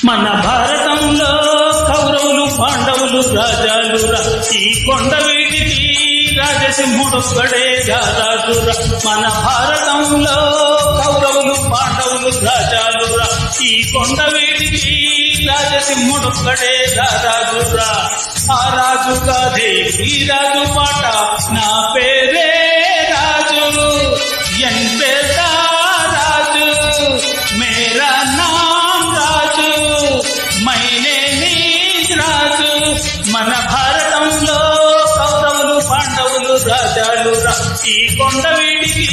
మన భారతంలో కౌరవులు పాండవులు రాజాలురా, ఈ కొండ వీటికి రాజసింహుడొక్కడేగా రాజురా. మన భారతంలో కౌరవులు పాండవులు రాజాలురా, ఈ కొండ వీటికి రాజసింహుడొక్కడేగా రాజురా. ఆ రాజు కాదే ఈ రాజు పాట, నా పేరే రాజు, ఎన్ పేదా రాజు, మేరా నామ్ రాజు, మై నేమ్ ఈజ్ రాజు. మన భారతంలో కౌరవులు పాండవులు రాజాలురా, ఈ కొండ వీడికి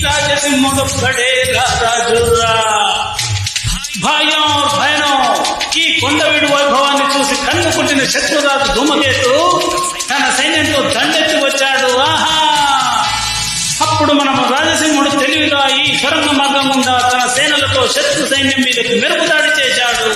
రాజసింహుడొక్కడేగా రాజురా. భాయ్యం భయనో, ఈ కొండవీడు వైభవాన్ని చూసి కన్ను పుట్టిన శత్రురాజు ధూమకేతు తన సైన్యంతో దండెత్తి వచ్చాడు. ఆహా! అప్పుడు మన రాజసింహుడు తెలివిగా ఈ సొరంగ మార్గం గుండా తన సేనలతో శత్రు సైన్యం మీదకు మెరుపుదాడి చేశాడు.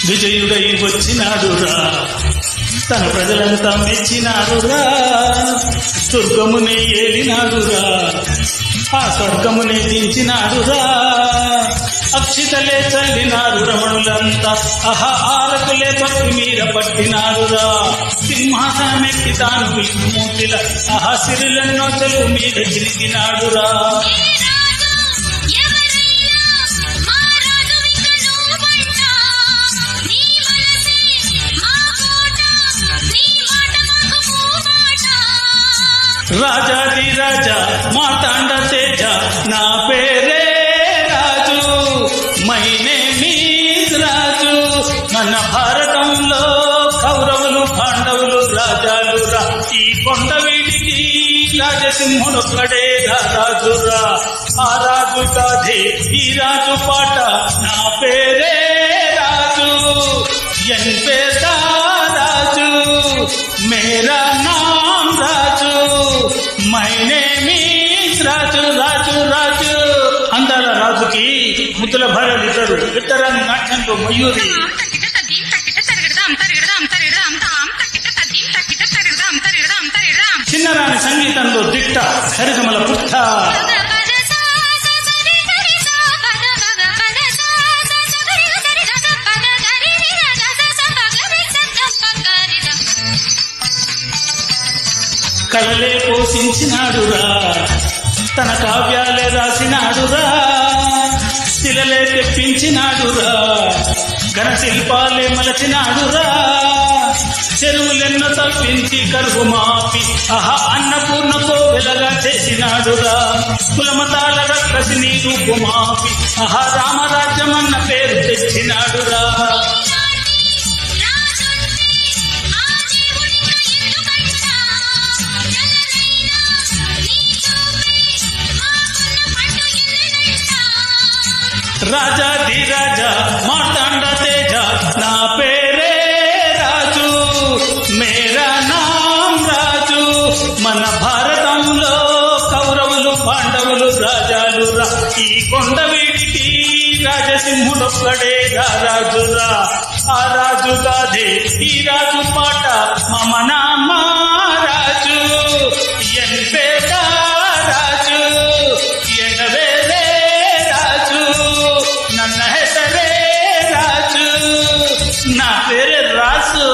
విజయుడై వచ్చినాడురా, తన ప్రజలంతా మెచ్చినాడురా, దుర్గమునే ఏలినాడురా, ఆ స్వర్గమునే దించినాడురా. అక్షితలే చల్లినారు రమణులంతా, ఆరతులే పట్టి మీద పట్టినారురా. సింహాసనమెక్కి తాను విష్ణుమూర్తిల సిరులెన్నో చెలువు మీద చిలికినాడురా. రాజాది రాజా మార్తాండ తేజ, నా పేరే రాజు, మై నేమ్ ఈజ్ రాజు. మన భారతంలో కౌరవులు పాండవులు రాజాలురా, ఈ కొండ వీడికి రాజసింహుడొక్కడేగా రాజురా. ఆ రాజు కాదే ఈ రాజు పాట, నా పేరే రాజు, ఎన్ పేదా రాజు, మేరా నామ్ రాజు, మై నేమ్ ఈజ్ రాజు. రాజు రాజు అందాల రాజుకి ముద్దుల భార్యలు ఇద్దరు, ఇద్దరాని నాట్యంలో మయూరి. చిన్నరాని సంగీతంలో దిట్ట హరిజమల పుట్ట. కలలే పోషించినాడురా, తన కావ్యాలే రాసినాడురా, శిలలే తెప్పించినాడురా, ఘన శిల్పాలే మలచినాడురా. చెరువులెన్నో తప్పించి కరువు మాపి అన్నపూర్ణతో వెలగా చేసినాడురా. కులమతాల రక్కసిని రూపు మాపి రామరాజ్యమన్న పేరు తెచ్చినాడురా. రాజాది రాజా మార్తాండ తేజ, నా పేరే రాజు, మేరా నామ్ రాజు. మన భారతంలో కౌరవులు పాండవులు రాజాలురా, ఈ కొండ వీడికి రాజసింహుడొక్కడేగా రాజురా. ఆ రాజు కాదే ఈ రాజు పాట, మమ నామ రాజు, ఎన్ పేదా రాజు, ఎనవేరే రాజు, ನನ್ನ ಹೆಸರೇ ರಾಜು, నా పేరే రాజు.